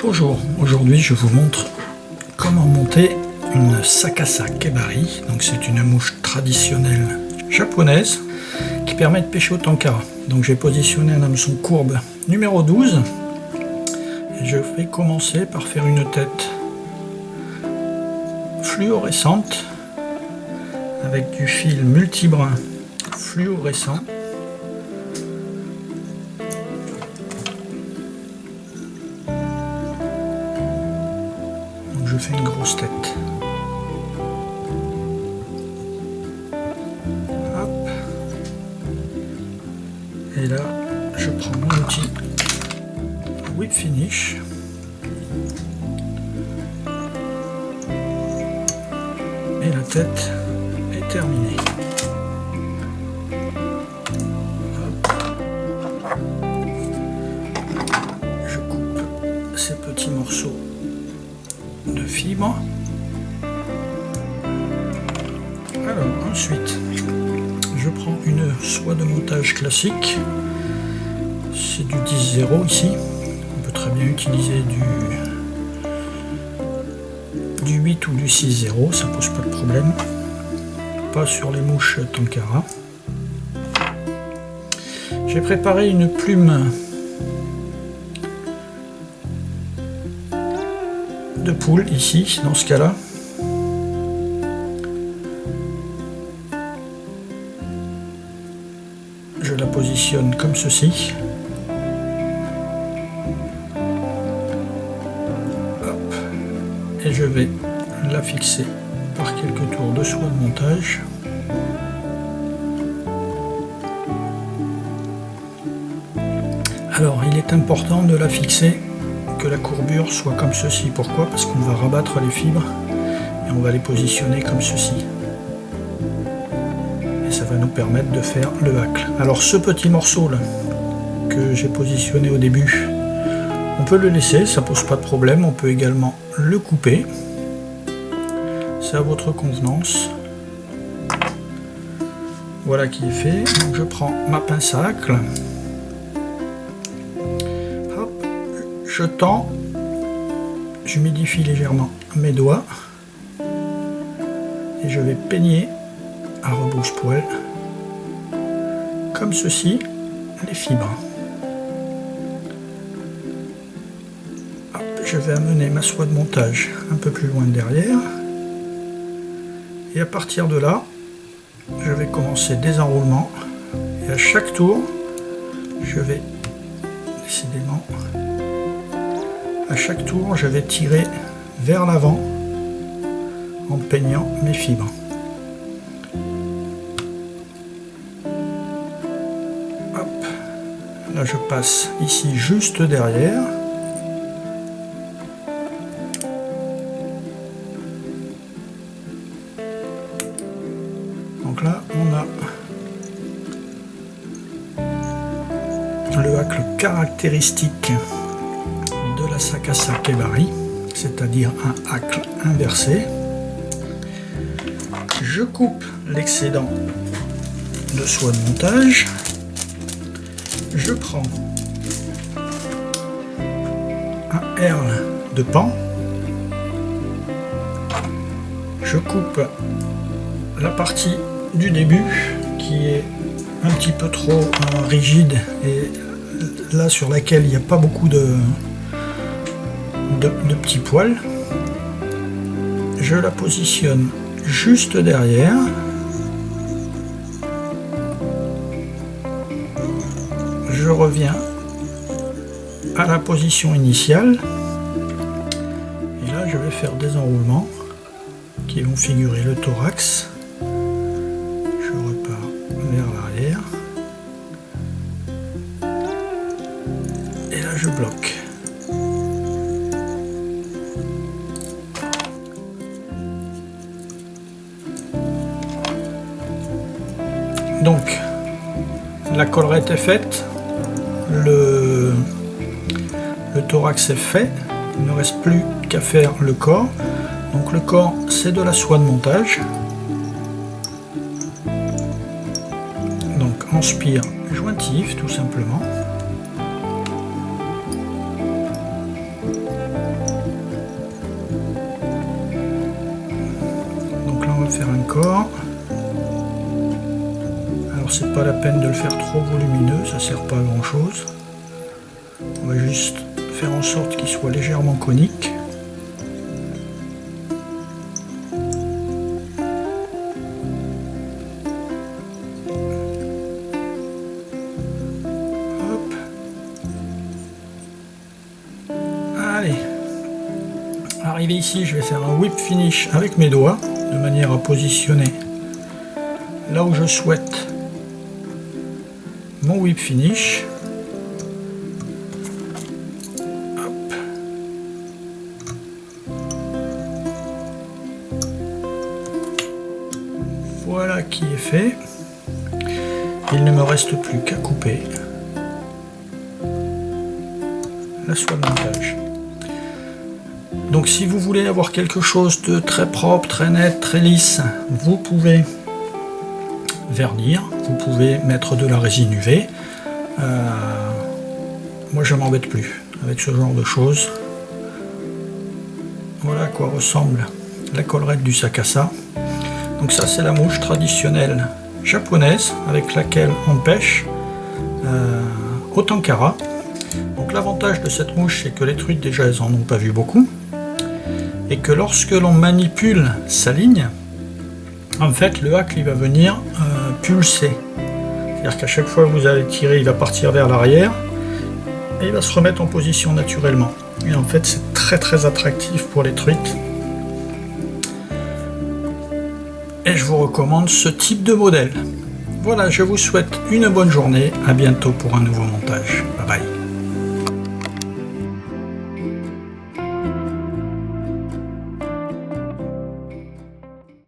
Bonjour, aujourd'hui je vous montre comment monter une Sakasa Kebari. Donc c'est une mouche traditionnelle japonaise qui permet de pêcher au Tenkara. Donc j'ai positionné un hameçon courbe numéro 12 et je vais commencer par faire une tête fluorescente avec du fil multibrun fluorescent. Je fais une grosse tête. Hop. Et là, je prends mon outil Whip Finish. Et la tête est terminée. Hop. Je coupe ces petits morceaux de fibres. Alors ensuite je prends une soie de montage classique, c'est du 10-0 ici, on peut très bien utiliser du 8 ou du 6-0, ça pose pas de problème, pas sur les mouches Tenkara. J'ai préparé une plume de poule ici, dans ce cas-là. Je la positionne comme ceci. Hop. Et je vais la fixer par quelques tours de soie de montage. Alors, il est important de la fixer que la courbure soit comme ceci. Pourquoi? Parce qu'on va rabattre les fibres et on va les positionner comme ceci. Et ça va nous permettre de faire le hacle. Alors ce petit morceau là que j'ai positionné au début, on peut le laisser, ça pose pas de problème. On peut également le couper. C'est à votre convenance. Voilà qui est fait. Donc je prends ma pince à hacle. Je tends, j'humidifie légèrement mes doigts et je vais peigner à rebrousse-poil comme ceci les fibres. Hop, je vais amener ma soie de montage un peu plus loin derrière et à partir de là je vais commencer des enroulements et à chaque tour je vais décidément à chaque tour, je vais tirer vers l'avant en peignant mes fibres. Hop. Là, je passe ici juste derrière. Donc là, on a le hacle caractéristique de la Sakasa Kebari, c'est-à-dire un hacle inversé. Je coupe l'excédent de soie de montage. Je prends un herle de pan. Je coupe la partie du début qui est un petit peu trop rigide et là sur laquelle il n'y a pas beaucoup de petits poils. Je la positionne juste derrière. Je reviens à la position initiale et là je vais faire des enroulements qui vont figurer le thorax. Je repars vers l'arrière et là je bloque. Donc la collerette est faite, le thorax est fait, il ne reste plus qu'à faire le corps. Donc le corps, c'est de la soie de montage. Donc en spire, jointive tout simplement. Donc là on va faire un corps. Alors c'est pas la peine de le faire trop volumineux, ça sert pas à grand chose. On va juste faire en sorte qu'il soit légèrement conique. Hop. Allez. Arrivé ici, je vais faire un whip finish avec mes doigts, de manière à positionner là où je souhaite mon whip finish. Hop. Voilà qui est fait. Il ne me reste plus qu'à couper la soie de montage. Donc si vous voulez avoir quelque chose de très propre, très net, très lisse, vous pouvez vernir, vous pouvez mettre de la résine UV. Moi je m'embête plus avec ce genre de choses. Voilà à quoi ressemble la collerette du Sakasa. Donc ça c'est la mouche traditionnelle japonaise avec laquelle on pêche au Tankara. Donc l'avantage de cette mouche c'est que les truites déjà elles en ont pas vu beaucoup. Et que lorsque l'on manipule sa ligne, en fait le hack il va venir pulser. C'est-à-dire qu'à chaque fois que vous allez tirer, il va partir vers l'arrière et il va se remettre en position naturellement. Et en fait c'est très très attractif pour les truites. Et je vous recommande ce type de modèle. Voilà, je vous souhaite une bonne journée, à bientôt pour un nouveau montage. Bye bye.